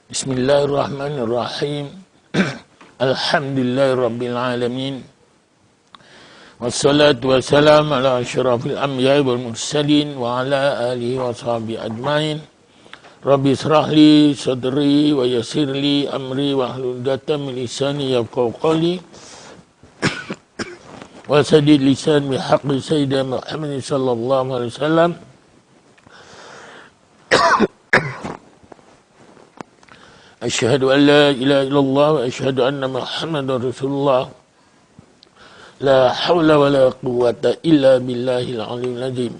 Bismillahirrahmanirrahim. Alhamdulillahirrabbilalamin. Wassalatu wassalamu ala asyrafil anbiya'i wal mursalin wa ala alihi wa sahbihi ajmain. Rabbi israhli sadri wa yassirli amri wa hlul 'uqdatam min lisani yafqahu qawli. Wa sadid lisan bi haqqi sayyidina Muhammad sallallahu alaihi wasallam. Asyhadu an la ilaha illallah wa asyhadu anna Muhammadar Rasulullah. La haula wa la quwwata illa billahil aliyyil azim.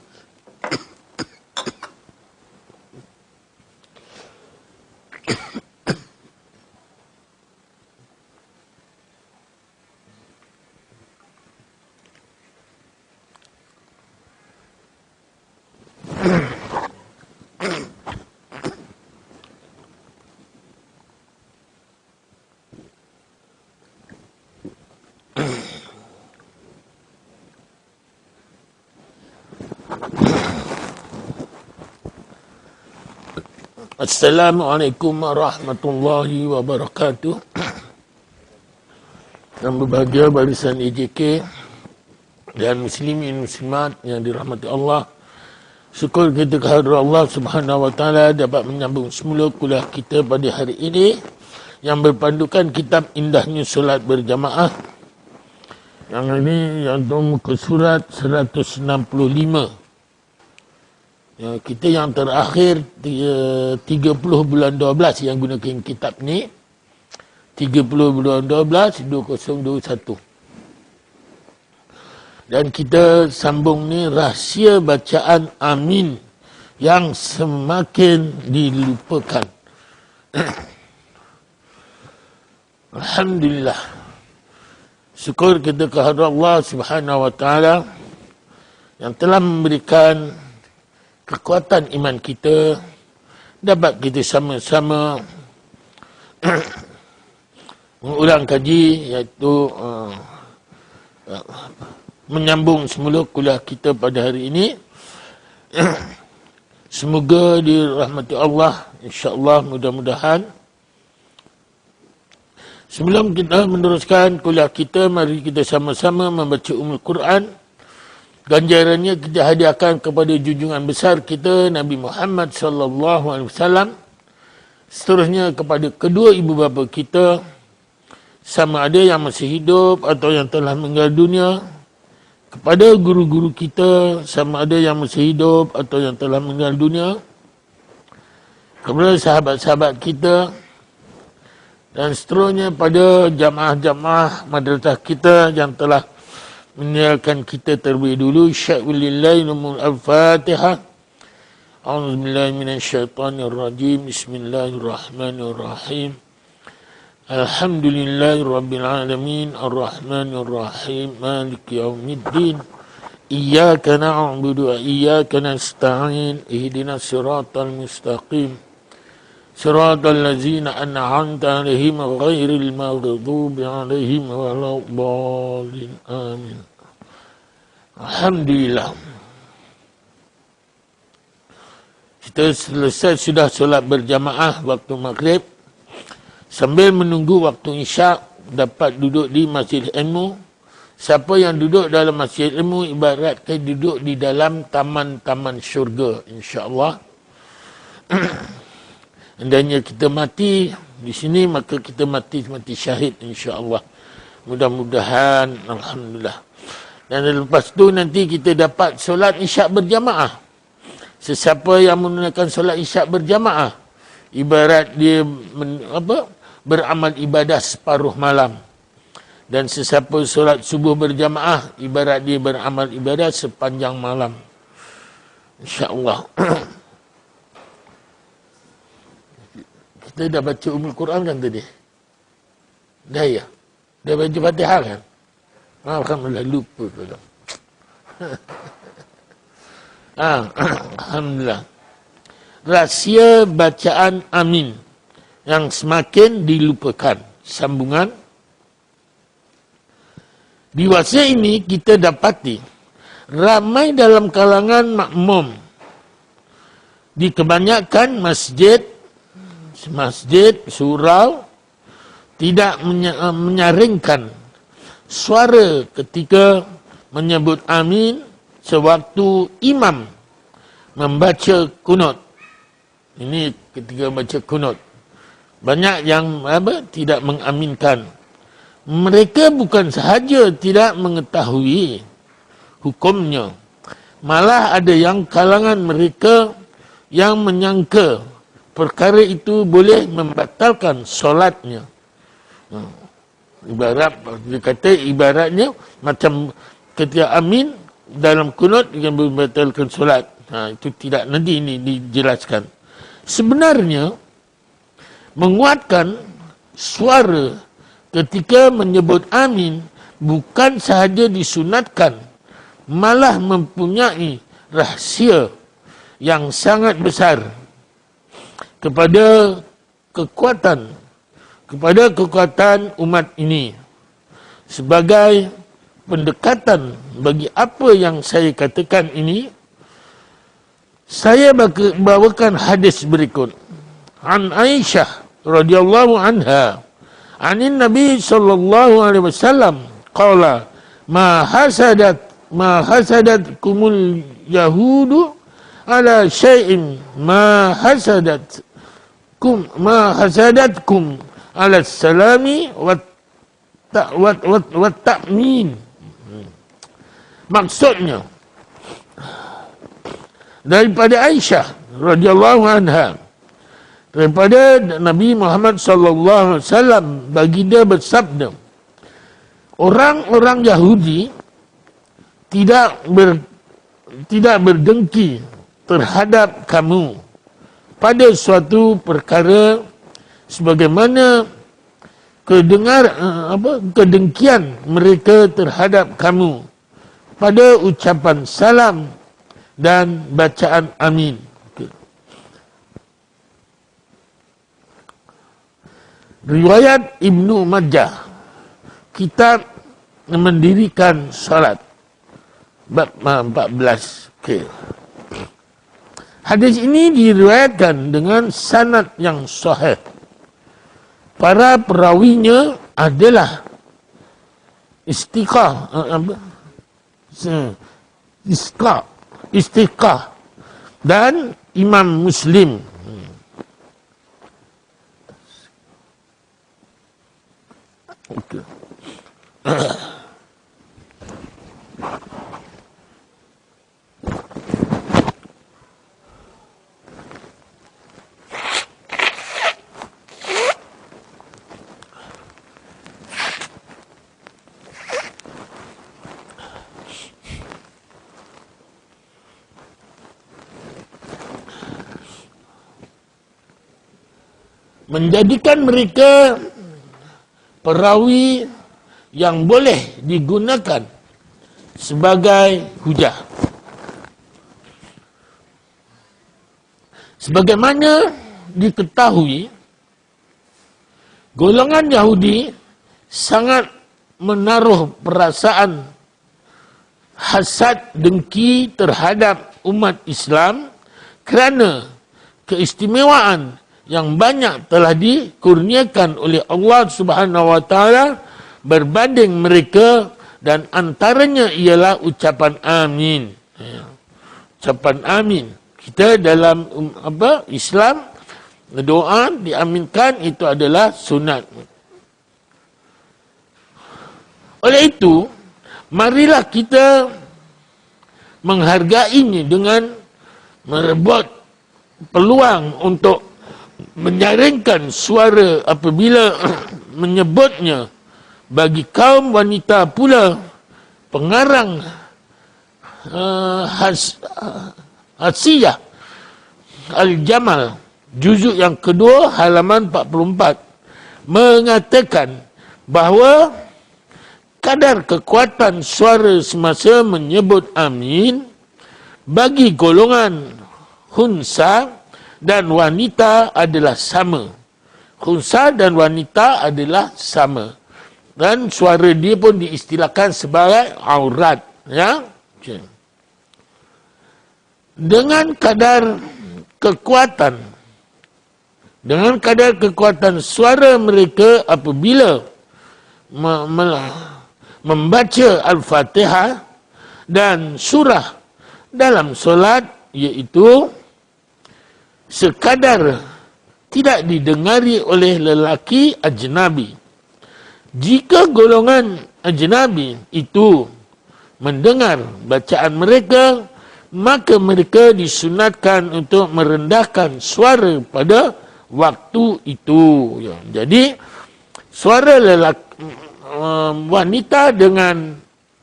Assalamualaikum warahmatullahi wabarakatuh. Dan berbahagia barisan EJK dan muslimin muslimat yang dirahmati Allah. Syukur kita kehadirat Allah Subhanahu wa taala dapat menyambung semula kuliah kita pada hari ini yang berpandukan kitab Indahnya Solat Berjamaah. Yang ini yang muka surat 165. Kita yang terakhir 30 bulan 12 yang gunakan kitab ni. 30 bulan 12 2021. Dan kita sambung ni rahsia bacaan amin yang semakin dilupakan. Alhamdulillah. Syukur kita kehadirat Allah Subhanahu wa taala yang telah memberikan kekuatan iman kita, dapat kita sama-sama mengulang kaji, iaitu menyambung semula kuliah kita pada hari ini. Semoga dirahmati Allah, insya-Allah, mudah-mudahan. Sebelum kita meneruskan kuliah kita, mari kita sama-sama membaca Ummul Quran. Ganjarannya kita hadiahkan kepada junjungan besar kita Nabi Muhammad sallallahu alaihi wasallam. Seterusnya kepada kedua ibu bapa kita, sama ada yang masih hidup atau yang telah meninggal dunia. Kepada guru-guru kita, sama ada yang masih hidup atau yang telah meninggal dunia. Kepada sahabat-sahabat kita. Dan seterusnya pada jamaah-jamaah madrasah kita yang telah meninggalkan kita terlebih dulu. Sya'ulillahi numul al-Fatihah. A'udzubillahi minasyaitanirrajim. Bismillahirrahmanirrahim. Alhamdulillahi rabbil alamin. Ar-Rahmanirrahim. Maliki yaumiddin. Iyyaka na'budu wa iyyaka nasta'in. Ihdinas siratal mustaqim. Siratal ladzina an'amta 'alaihim ghairil maghdubi 'alaihim waladdallin. Amin. Alhamdulillah. Kita selesai sudah solat berjamaah waktu maghrib. Sambil menunggu waktu isyak, dapat duduk di masjid ilmu. Siapa yang duduk dalam masjid ilmu ibarat duduk di dalam taman-taman syurga, insya-Allah. Andainya kita mati di sini, maka kita mati syahid, insya-Allah. Mudah-mudahan, alhamdulillah. Dan lepas tu nanti kita dapat solat isyak berjamaah. Sesiapa yang menunaikan solat isyak berjamaah, ibarat dia beramal ibadah separuh malam. Dan sesiapa solat subuh berjamaah, ibarat dia beramal ibadah sepanjang malam, insya-Allah. Kita dah baca Ummul Quran kan tadi? Dah ya? Dah baca Fatihah kan? Alhamdulillah, lupa pula. Alhamdulillah. Rahsia bacaan amin yang semakin dilupakan. Sambungan. Di masa ini kita dapati ramai dalam kalangan makmum di kebanyakan masjid masjid, surau tidak menyaringkan suara ketika menyebut amin sewaktu imam membaca kunut. Ini ketika baca kunut. Banyak yang tidak mengaminkan. Mereka bukan sahaja tidak mengetahui hukumnya, malah ada yang kalangan mereka yang menyangka perkara itu boleh membatalkan solatnya. Ibaratnya macam ketika amin dalam kunut yang membatalkan solat. Itu tidak, nanti ini dijelaskan. Sebenarnya menguatkan suara ketika menyebut amin bukan sahaja disunatkan, malah mempunyai rahsia yang sangat besar kepada kekuatan umat ini. Sebagai pendekatan bagi apa yang saya katakan ini, saya bawakan hadis berikut. An Aisyah radhiyallahu anha, anin Nabi sallallahu alaihi wasallam qala ma hasadatkumul yahudu ala syai'in ma hasadatkum ala salami wa ta'min. Maksudnya daripada Aisyah radhiyallahu anha, daripada Nabi Muhammad sallallahu alaihi wasallam, baginda bersabda, orang-orang Yahudi tidak berdengki terhadap kamu pada suatu perkara sebagaimana kedengkian mereka terhadap kamu pada ucapan salam dan bacaan amin. Riwayat Ibnu Majah, kitab mendirikan salat, bab 14. Hadis ini diriwayatkan dengan sanad yang sahih. Para perawinya adalah Istiqah dan Imam Muslim. Okay. Menjadikan mereka perawi yang boleh digunakan sebagai hujah. Sebagaimana diketahui, golongan Yahudi sangat menaruh perasaan hasad dengki terhadap umat Islam kerana keistimewaan yang banyak telah dikurniakan oleh Allah Subhanahu wa taala berbanding mereka, dan antaranya ialah ucapan amin. Ucapan amin. Kita dalam Islam, doa diaminkan itu adalah sunat. Oleh itu, marilah kita menghargainya dengan merebut peluang untuk menyaringkan suara apabila menyebutnya. Bagi kaum wanita pula, pengarang Hasiyah Al-Jamal juzuk yang kedua halaman 44 mengatakan bahawa kadar kekuatan suara semasa menyebut amin bagi golongan khunsa dan wanita adalah sama. Khunsa dan wanita adalah sama. Dan suara dia pun diistilahkan sebagai aurat. Ya? Dengan kadar kekuatan dengan kadar kekuatan suara mereka apabila membaca Al-Fatihah dan surah dalam solat, iaitu sekadar tidak didengari oleh lelaki ajnabi. Jika golongan ajnabi itu mendengar bacaan mereka, maka mereka disunatkan untuk merendahkan suara pada waktu itu. Ya. Jadi suara wanita dengan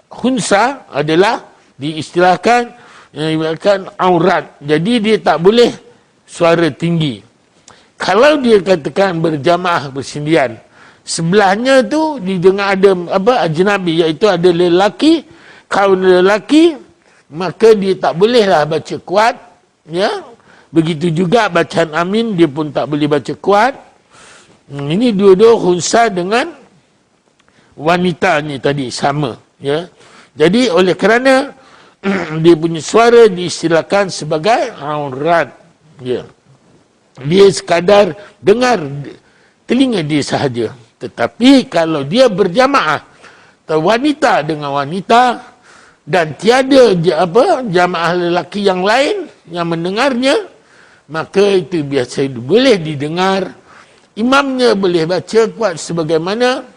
khunsa adalah diistilahkan aurat. Jadi dia tak boleh suara tinggi. Kalau dia katakan berjamaah bersendian, sebelahnya tu didengar ada ajnabi, iaitu ada lelaki, kaum lelaki, maka dia tak bolehlah baca kuat, ya. Begitu juga bacaan amin dia pun tak boleh baca kuat. Ini dua-dua khunsa dengan wanita ni tadi sama, ya. Jadi oleh kerana dia punya suara diistilahkan sebagai aurat, ya. Dia sekadar dengar telinga dia sahaja. Tetapi kalau dia berjamaah, wanita dengan wanita, dan tiada jamaah lelaki yang lain yang mendengarnya, maka itu biasa boleh didengar. Imamnya boleh baca kuat sebagaimana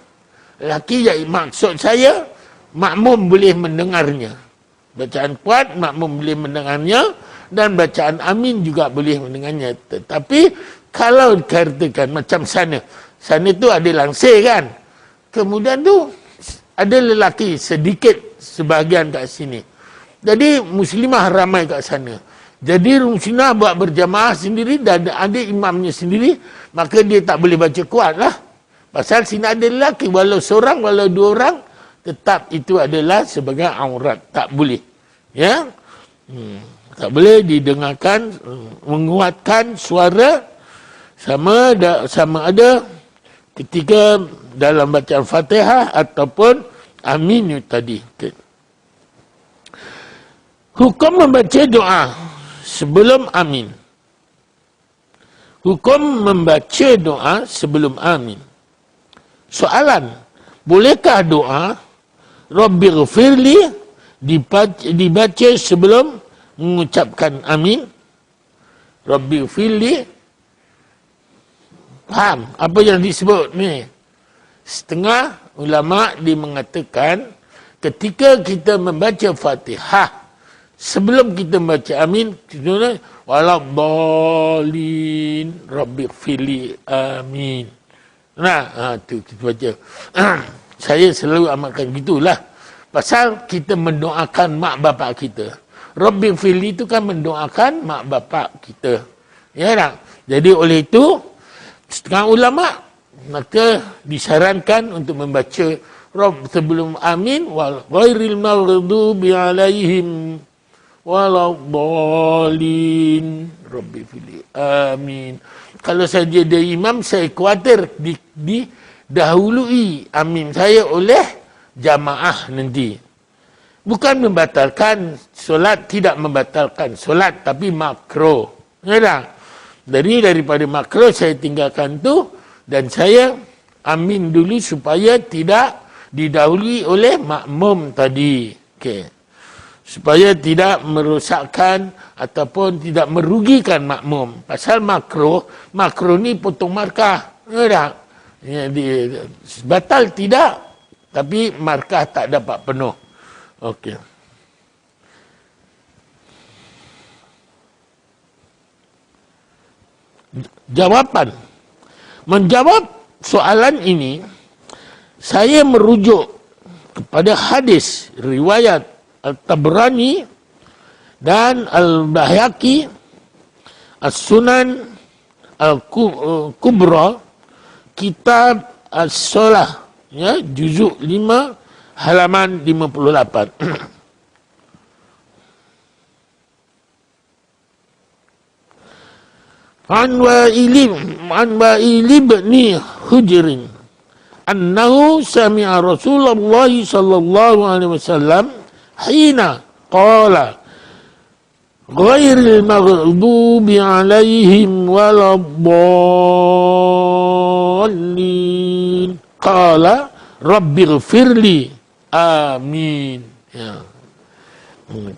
lelaki, maksud saya makmum boleh mendengarnya. Bacaan kuat makmum boleh mendengarnya, dan bacaan amin juga boleh mendengarnya. Tetapi kalau dikatakan macam sana tu ada langsir kan, kemudian tu ada lelaki sedikit sebahagian kat sini, jadi muslimah ramai kat sana, jadi muslimah buat berjamaah sendiri dan ada imamnya sendiri, maka dia tak boleh baca kuat lah, pasal sini ada lelaki, walau seorang walau dua orang, tetap itu adalah sebagai aurat, tak boleh, ya. Tak boleh didengarkan menguatkan suara sama ada ketika dalam bacaan Fatihah ataupun amin tadi. Hukum membaca doa sebelum amin. Hukum membaca doa sebelum amin. Soalan, bolehkah doa Rabbighfirli dibaca sebelum mengucapkan amin? Rabbighfirli, faham apa yang disebut ni? Setengah ulama dia mengatakan ketika kita membaca Fatihah, sebelum kita membaca amin, kita waladdallin Rabbighfirli amin. Nah, tu kita baca. Saya selalu amalkan gitulah. Pasal kita mendoakan mak bapak kita. Rabbighfirli itu kan mendoakan mak bapak kita. Ya tak? Jadi oleh itu, setengah ulama maka disarankan untuk membaca Rabb sebelum amin, wal ghairil maghdubi alaihim waladdallin Rabbighfirli amin. Kalau saja dia imam, saya khawatir didahului amin saya oleh jamaah nanti. Bukan membatalkan solat, tidak membatalkan solat, tapi makro. Ya tak? Daripada makro saya tinggalkan tu, dan saya amin dulu supaya tidak didahului oleh makmum tadi. Okey. Supaya tidak merosakkan ataupun tidak merugikan makmum. Pasal makro ni potong markah. Ya tak? Ya, batal tidak, tapi markah tak dapat penuh. Okey. Jawapan. Menjawab soalan ini, saya merujuk kepada hadis riwayat Al-Tabrani dan Al-Baihaqi, As-Sunan Al-Kubra, Kitab As-Salah, ya, juzuk 5 halaman 58. An Wa'il ibn Hujr annahu sami'a Rasulullah sallallahu alaihi wasallam hina qala ghairil maghdubi alaihim waladdallin. Qala rabbighfirli. Amin. Ya.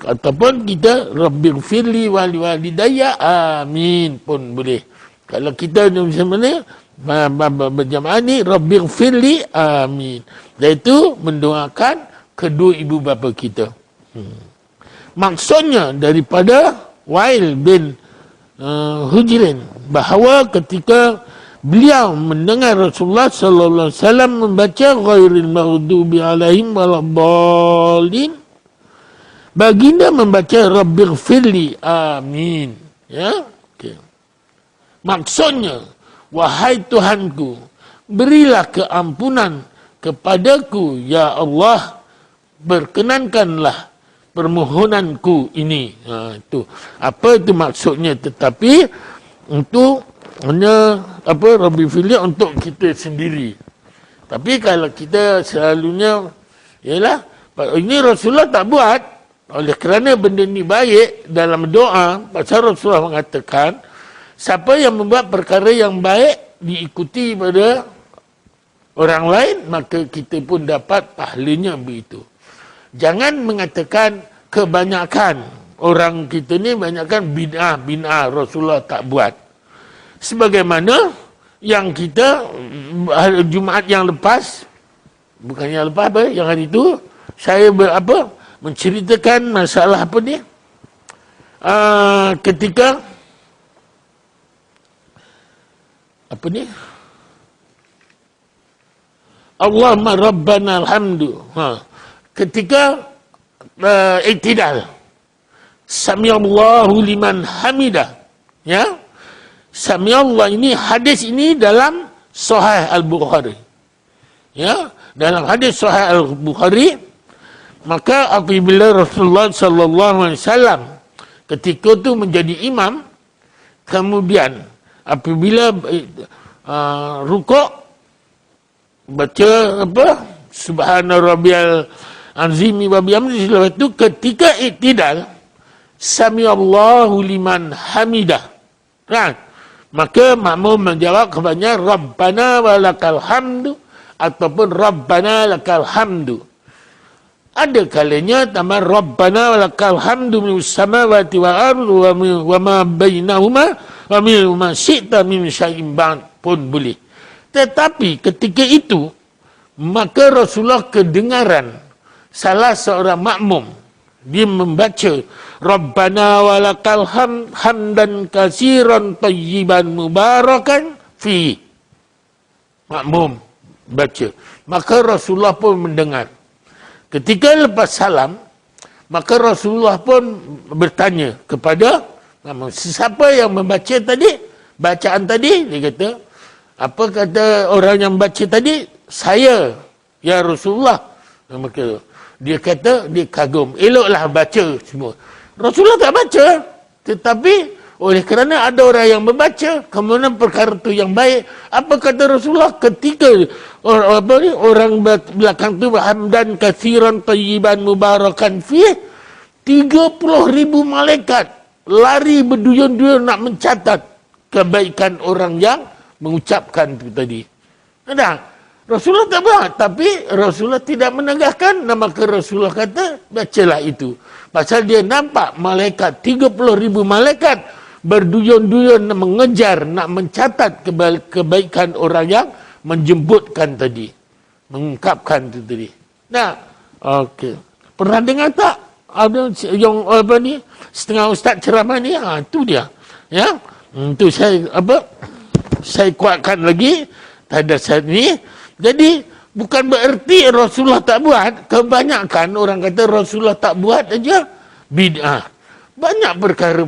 Ataupun kita rabbighfirli wali walidayya. Amin pun boleh. Kalau kita macam mana berjamaah ni rabbighfirli amin. Iaitu mendoakan kedua ibu bapa kita. Maksudnya daripada Wa'il bin Hujrin bahawa ketika beliau mendengar Rasulullah sallallahu alaihi wasallam membaca ghairil maghdubi alaihim waladdallin, baginda membaca rabbighfirli amin. Ya, okey. Maksudnya, wahai Tuhanku, berilah keampunan kepadaku ya Allah, berkenankanlah permohonanku ini. Itu apa itu maksudnya, tetapi untuk hanya Rabbi Fili untuk kita sendiri. Tapi kalau kita selalunya ialah ini Rasulullah tak buat, oleh kerana benda ni baik dalam doa. Pasal Rasulullah mengatakan siapa yang membuat perkara yang baik diikuti pada orang lain, maka kita pun dapat pahalanya begitu. Jangan mengatakan kebanyakan orang kita ni banyakkan bid'ah Rasulullah tak buat. Sebagaimana yang kita Jumaat yang lepas, bukan yang lepas yang hari itu saya menceritakan masalah ketika Allahumma rabbana alhamdu. Ketika iktidal, samiallahu liman hamidah. Ya, samiallah ini, hadis ini dalam Sahih Al-Bukhari. Ya, dalam hadis Sahih Al-Bukhari, maka apabila Rasulullah sallallahu alaihi wasallam ketika itu menjadi imam, kemudian apabila rukuk baca subhana rabbiyal azimi wa bihamdihi, selepas itu ketika iktidal samiallahu liman hamidah, kan? Maka makmum menjawab kepadanya rabbana walakal hamdu ataupun rabbana lakal hamdu. Ada kalanya tambah rabbana walakal hamdu minas samawati wal ardi wa ma bainahuma wa ma syi'ta min syai'in ba'd pun boleh. Tetapi ketika itu maka Rasulullah kedengaran salah seorang makmum dia membaca rabbana walakal hamdan katsiran tayyiban mubarakan fi. Makmum baca, maka Rasulullah pun mendengar. Ketika lepas salam, maka Rasulullah pun bertanya kepada siapa yang membaca tadi, bacaan tadi. Dia kata, apa kata orang yang baca tadi? Saya, ya Rasulullah. Maka dia kata, dia kagum, eloklah baca semua. Rasulullah tak baca, tetapi oleh kerana ada orang yang membaca, kemudian perkara itu yang baik. Apa kata Rasulullah ketika orang belakang tu hamdan katsiran tayyiban mubarakan fih, 30,000 malaikat lari berduyun-duyun nak mencatat kebaikan orang yang mengucapkan itu tadi. Ada Rasulullah tak buat, tapi Rasulullah tidak menegahkan. Maka Rasulullah kata bacalah itu. Pasal dia nampak malaikat 30,000 malaikat berduyun-duyun mengejar, nak mencatat kebaikan orang yang menjemputkan tadi, mengungkapkan itu tadi. Nah, okey. Pernah dengar tak ada yang setengah ustaz ceramah ni? Itu dia. Ya. Itu saya kuatkan lagi terhadap saat ini. Jadi bukan bererti Rasulullah tak buat. Kebanyakan orang kata Rasulullah tak buat aja bid'ah. Banyak perkara.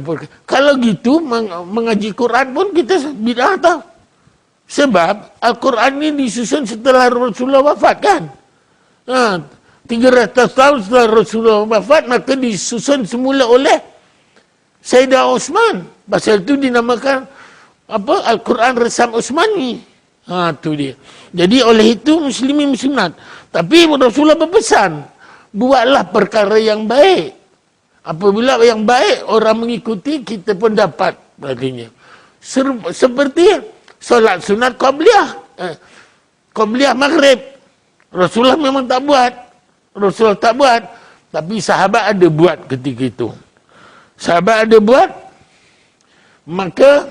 Kalau gitu mengaji Quran pun kita bid'ah tau. Sebab Al-Quran ini disusun setelah Rasulullah wafat kan. 300 tahun setelah Rasulullah wafat, maka disusun semula oleh Sayyidah Osman. Pasal itu dinamakan Al-Quran Resam Osmani. Itu dia. Jadi oleh itu muslimin muslimat. Tapi Rasulullah berpesan, buatlah perkara yang baik. Apabila yang baik orang mengikuti, kita pun dapat baginya. Seperti solat sunat qabliyah. Qabliyah maghrib. Rasulullah memang tak buat. Rasulullah tak buat. Tapi sahabat ada buat ketika itu. Sahabat ada buat. Maka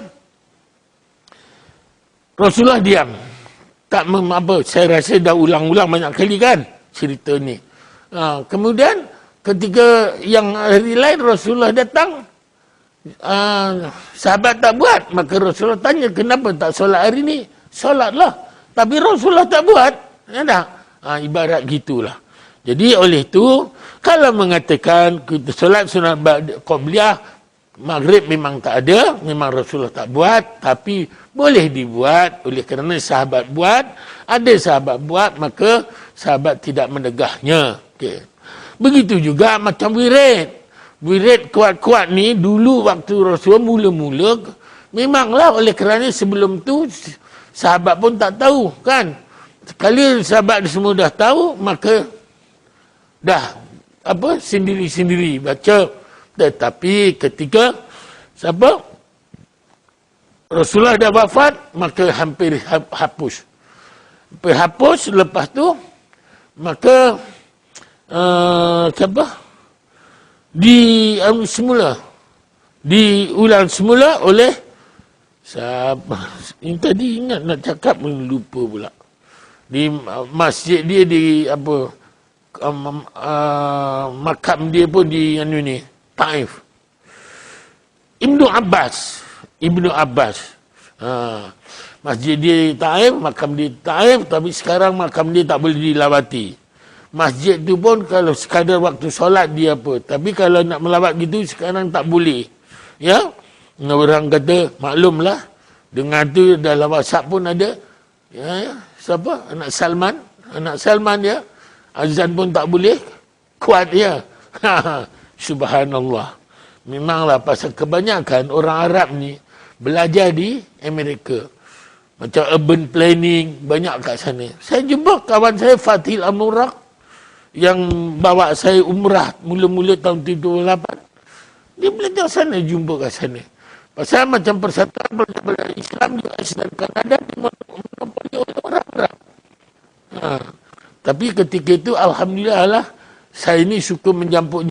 Rasulullah diam. Tak apa. Saya rasa dah ulang-ulang banyak kali kan cerita ni. Kemudian ketika yang hari lain Rasulullah datang, sahabat tak buat. Maka Rasulullah tanya, kenapa tak solat hari ni? Solatlah. Tapi Rasulullah tak buat. Ya tak? Ibarat gitulah. Jadi oleh itu, kalau mengatakan kita solat sunat qabliyah, maghrib memang tak ada, memang Rasulullah tak buat, tapi boleh dibuat oleh kerana sahabat buat, ada sahabat buat, maka sahabat tidak menegahnya. Okay. Begitu juga macam wirid. Wirid kuat-kuat ni, dulu waktu Rasulullah mula-mula, memanglah oleh kerana sebelum tu, sahabat pun tak tahu, kan? Sekali sahabat semua dah tahu, maka dah sendiri-sendiri baca. Tetapi ketika Rasulullah dah wafat, maka hampir hapus. Hampir hapus, lepas tu maka diulang semula oleh ini tadi ingat nak cakap pun lupa pula. Di masjid dia di makam dia pun di Taif. Ibnu Abbas. Masjid dia di Taif, makam dia di Taif, tapi sekarang makam dia tak boleh dilawati. Masjid tu pun kalau sekadar waktu solat dia apa, tapi kalau nak melawat gitu sekarang tak boleh. Ya? Orang kata maklumlah, dengan tu dalam WhatsApp pun ada. Ya, siapa? Anak Salman ya. Azan pun tak boleh. Kuat ya. Subhanallah. Memanglah pasal kebanyakan orang Arab ni belajar di Amerika. Macam urban planning, banyak kat sana. Saya jumpa kawan saya Fatil Amurak yang bawa saya umrah mula-mula tahun 78. Dia belajar sana, jumpa kat sana. Pasal macam persatuan pelajar Islam juga sedang Kanada dimonopoli oleh orang Arab. Tapi ketika itu alhamdulillah lah, saya ini suka mencampur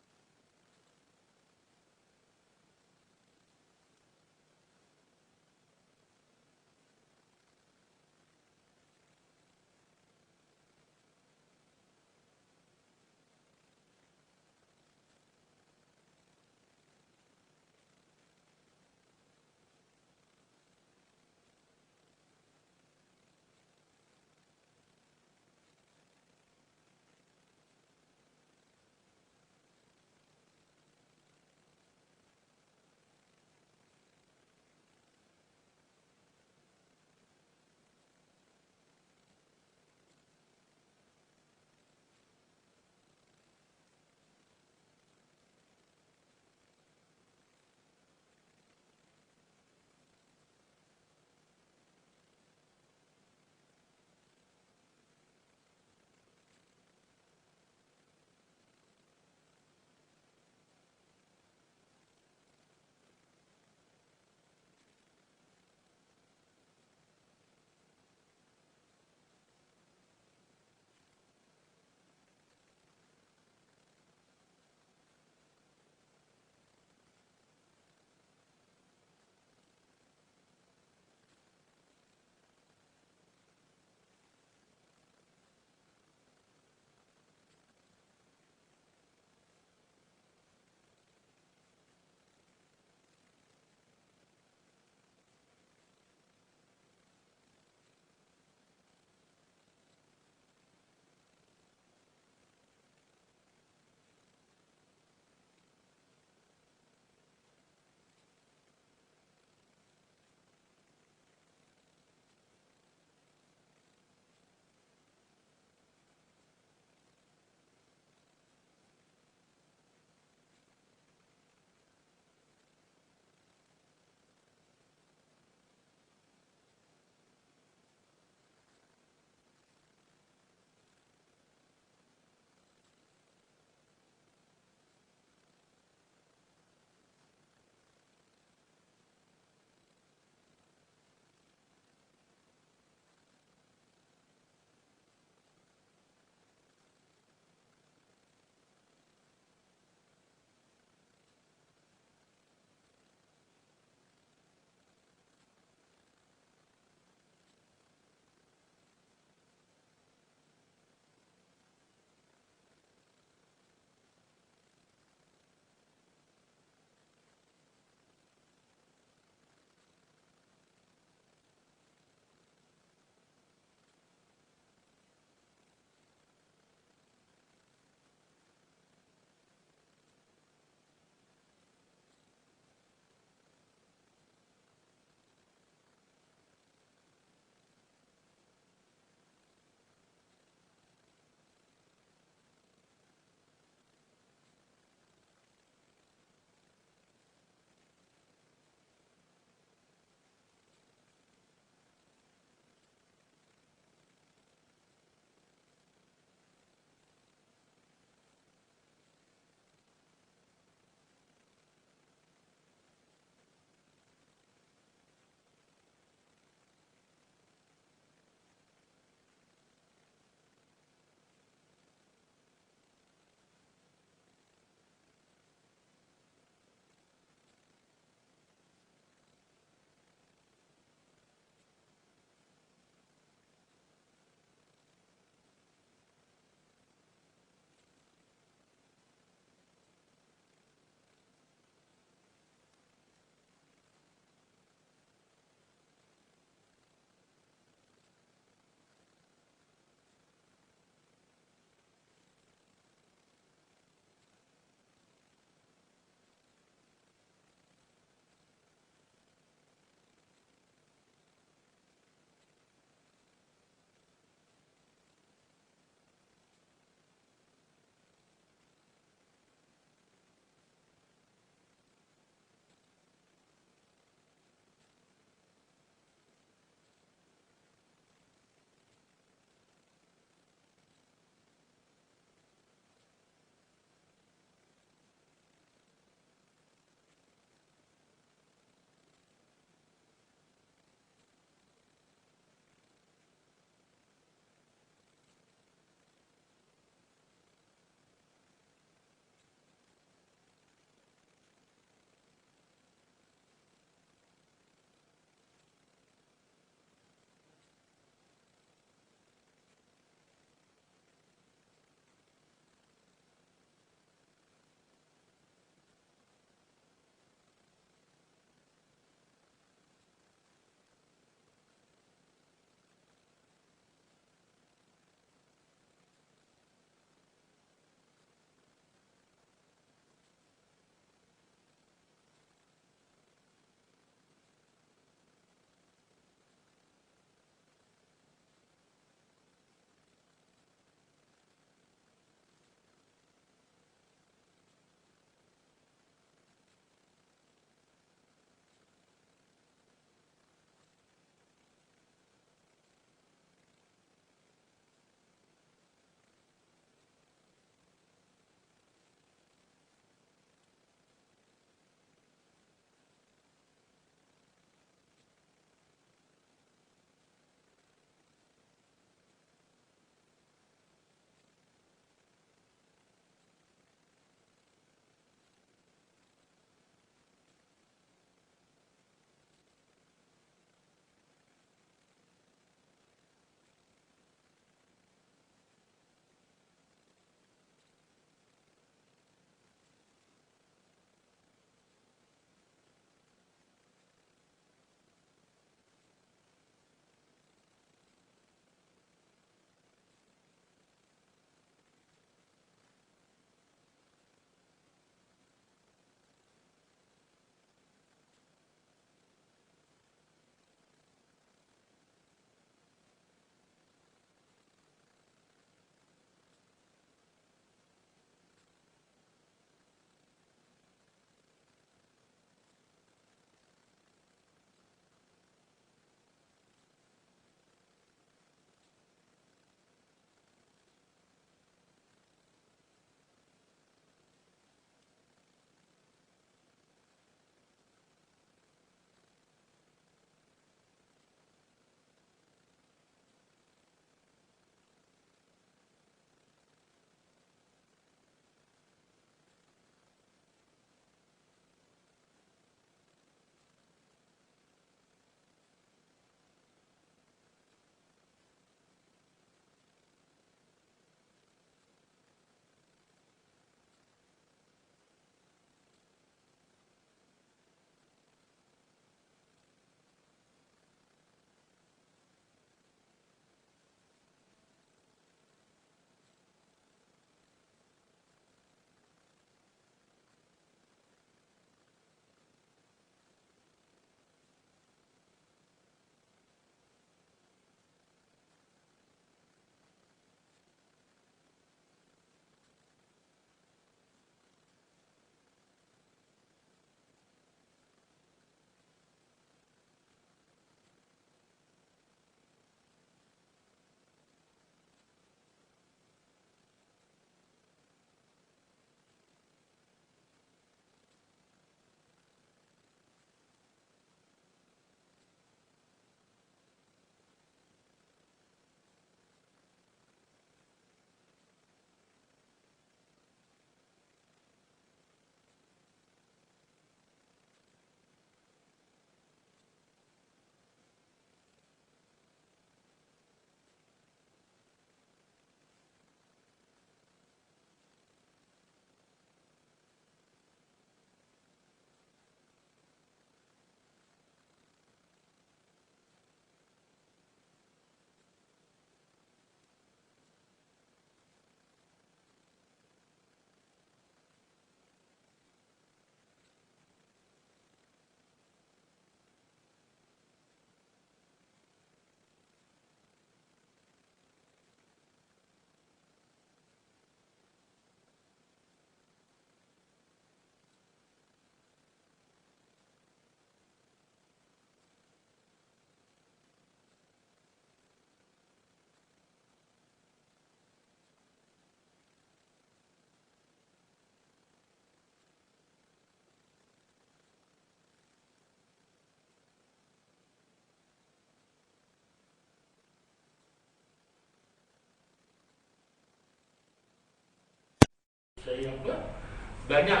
banyak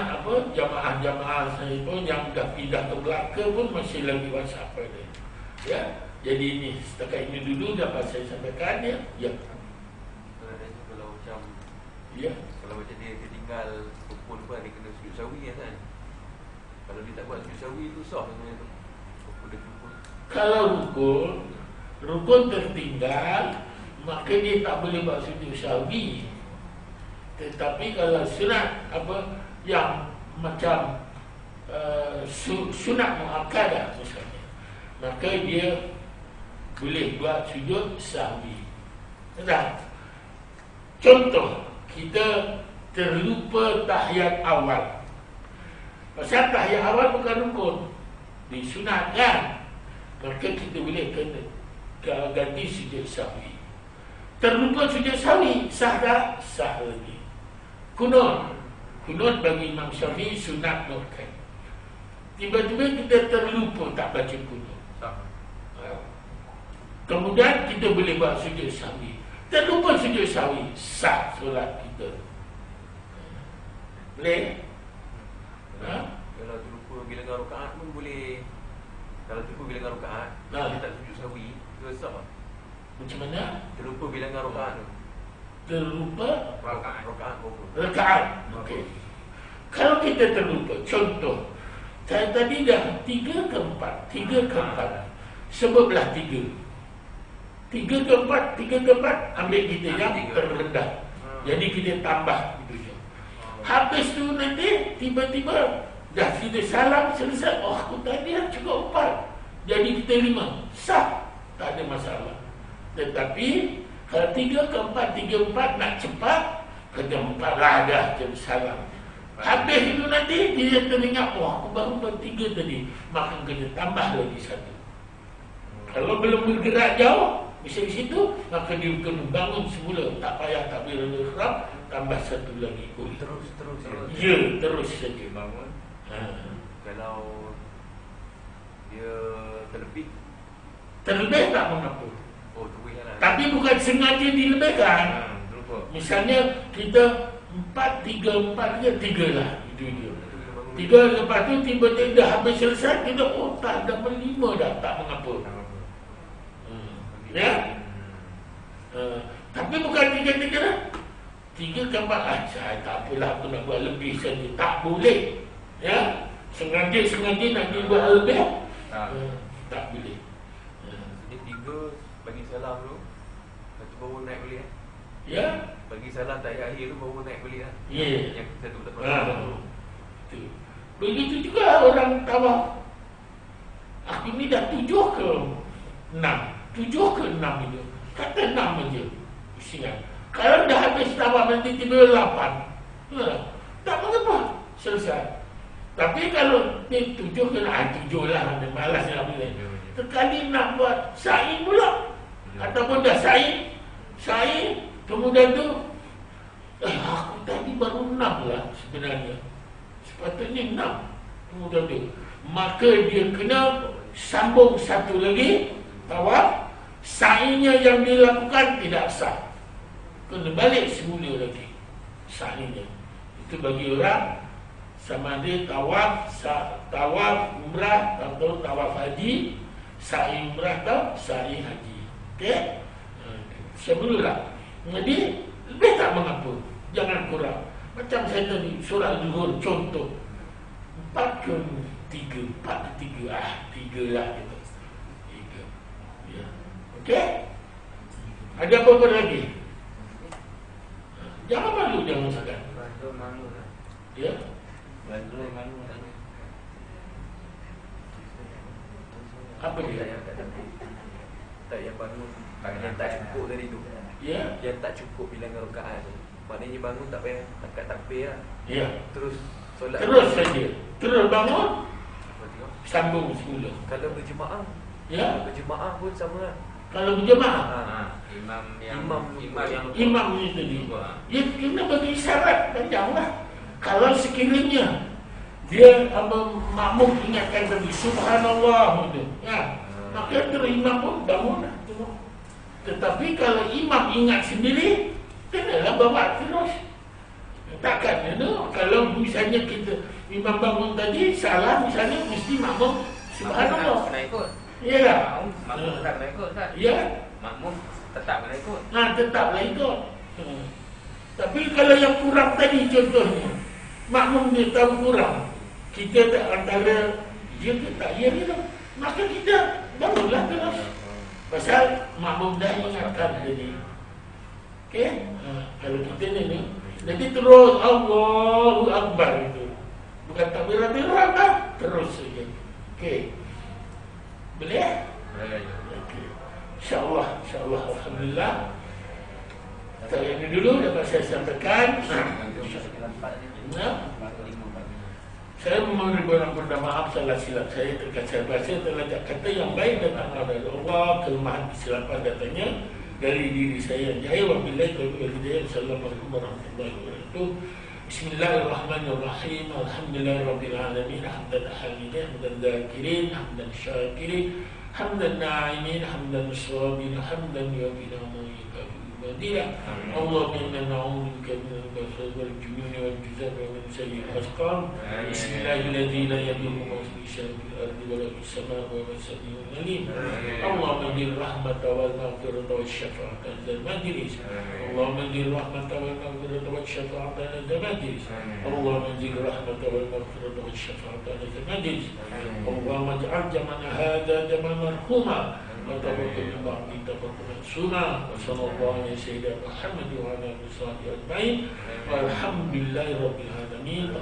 jamaah-jamaah saya pun yang dah pindah ke Melaka pun masih lagi WhatsApp ada. Ya. Jadi ini setakat ini dulu dapat saya sampaikan ya. Ya. Kalau macam ya. Kalau macam dia tinggal rukun pun dia kena sujud sawi kan. Kalau dia tak buat sujud sawi tu sah sebenarnya tu. Rukun dia rukun. Kalau rukun tertinggal, maka dia tak boleh buat sujud sawi. Tetapi kalau sunat yang macam sunat muakkadah misalnya, maka dia boleh buat sujud sahwi. Contoh, kita terlupa tahiyat awal. Pasal tahiyat awal bukan rukun, disunatkan, maka kita boleh kena ganti sujud sahwi. Terlupa sujud sahwi, sah tak? Sah lagi. Kunut bagi Imam Syafi'i sunat muakkad. Tiba-tiba kita terlupa tak baca kunut. Kemudian kita boleh buat sujud sahwi. Terlupa sujud sahwi, sah solat kita. Boleh? Kalau terlupa bilangan rakaat pun boleh. Kalau terlupa bilangan rakaat, dia tak sujud sahwi, dia sah. Macam mana? Terlupa bilangan rakaat tu. Terlupa rakaat. Okey. Kalau kita terlupa, contoh, saya tadi dah 3 ke 4, 3 ke 4. Sebablah 3. 3 ke 4, ambil kita yang terendah. Jadi kita tambah gitu je. Habis tu nanti tiba-tiba dah kita salam selesai. Oh, aku tadi dah cukup 4. Jadi kita 5. Sah. Tak ada masalah. Tetapi kalau 3 ke 4, 3 4 nak cepat, kena 4 lah dah jam salam. Habis itu nanti dia teringat, wah aku baru buat 3 tadi, maka kena tambah lagi 1. Kalau belum bergerak jauh, bisa di situ, maka dia kena bangun semula. Tak payah takbir ihram, tambah 1 lagi. Terus. Ya, terus saja bangun. Kalau dia terlebih tak mengapa. Tapi bukan sengaja dilebihkan. Misalnya kita 4, 3, 4 je, 3 lah. Itu dia. 3 lepas tu tiba-tiba dah habis selesai, kita tak dah 5 dah, tak mengapa. Ya. Tapi bukan 3 lah. 3 ke 4 saya tak apalah, aku nak buat lebih saja. Tak boleh. Ya. Sengaja nak dibuat lebih. Tak boleh. Jadi 3 bagi salam dulu, lepas tu baru naik balik. Ya. Bagi salam tahiyat akhir tu baru naik balik lah. Ya. Yang kita tak pernah. Begitu juga orang tawaf. Aku ni dah 7 ke 6. 7 ke 6 itu. Kata 6 aja. Ingat. Kalau dah habis tawaf nanti tiba 8. Tak mengapa. Selesai. Tapi kalau ni 7 ke 7 lah. Malas nak boleh. Sekali nak buat sa'i pula. Ataupun dah sa'i. Kemudian tu aku tadi baru 6 lah sebenarnya. Sepatutnya 6. Kemudian tu maka dia kena sambung 1 lagi tawaf. Sa'inya yang dilakukan tidak sah. Kena balik semula lagi sa'inya. Itu bagi orang sama ada tawaf umrah atau tawaf haji, sa'i umrah atau sa'i haji. Okey? Sebelumlah. Jadi lebih tak mengapa. Jangan kurang. Macam saya tadi surah Zuhur contoh 4 ke 3, 4 ke 3. 3 lah gitu. 3. Ya. Okey? Ada apa-apa lagi? Jangan malu, jangan segan. Ya? Apa dia? Tak yang bangun yang tak cukup tadi tu. Ya. Yang tak cukup bilangan rakaat tu. Maknanya bangun tak payah takat takbir lah. Ya. Terus solat. Terus saja. Terus bangun, sambung semula. Kalau berjemaah. Ya. Berjemaah pun sama lah. Kalau berjemaah, imam ni tadi. Dia kena bagi isyarat panjanglah. Kalau sekiranya dia makmum ingatkan tadi subhanallah itu, ya, maka terus imam pun bangun. Tetapi kalau imam ingat sendiri, kenalah bawa terus. Takkan kalau misalnya kita imam bangun tadi salah, misalnya mesti makmum subhanallah. Kena ikut. Iyalah. Makmum tetap kena ikut kan? Ya. Makmum tetap kena ikut. Tetaplah ikut. Tapi kalau yang kurang tadi contohnya, makmum dia tahu kurang, kita tak antara dia ke tak ya ni lah, maka kita bangunlah terus. Pasal makmum dah ingatkan tadi. Okey? Kalau kita ni jadi terus Allahu Akbar itu. Bukan takbiratul ihram dah, terus saja. Okey. Boleh? Boleh. Okey. InsyaAllah, alhamdulillah. Tak ini dulu dapat saya sampaikan. Saya memohon ribuan maaf salah silap saya terkacau bahasa terlajak kata yang baik datang dari Allah, kelemahan kesilapan datangnya dari diri saya yang jahil. Wabillahi taufiq wal hidayah. Assalamualaikum warahmatullahi wabarakatuh. Bismillahirrahmanirrahim. Alhamdulillahirabbil alamin. Hamdan hamidin, hamdan dzakirin, hamdan syakirin, hamdan na'imin, hamdan musawabin, hamdan yu'minu Dia Allah inna na'udzubika min al-basar wal junun wal juzam wa min sayyi'il asqam. Bismillahirrahmanirrahim. La yadurru ma fil ardi wa la fis samaa'i wa huwa samii'un 'aliim. Allahumma bil rahmata wal maghfirata wash syafa'ata dzal majlis. Allahumma bil rahmata wal maghfirata wash syafa'ata dzal majlis. Allahumma bil rahmata wal maghfirata wash syafa'ata dzal majlis. Allahumma ij'al jam'ana hadza jam'an marhuma وتوكل بعض تفرقا معصوما وصلى الله على سيدنا محمد وعلى اله وصحبه اجمعين والحمد لله رب العالمين.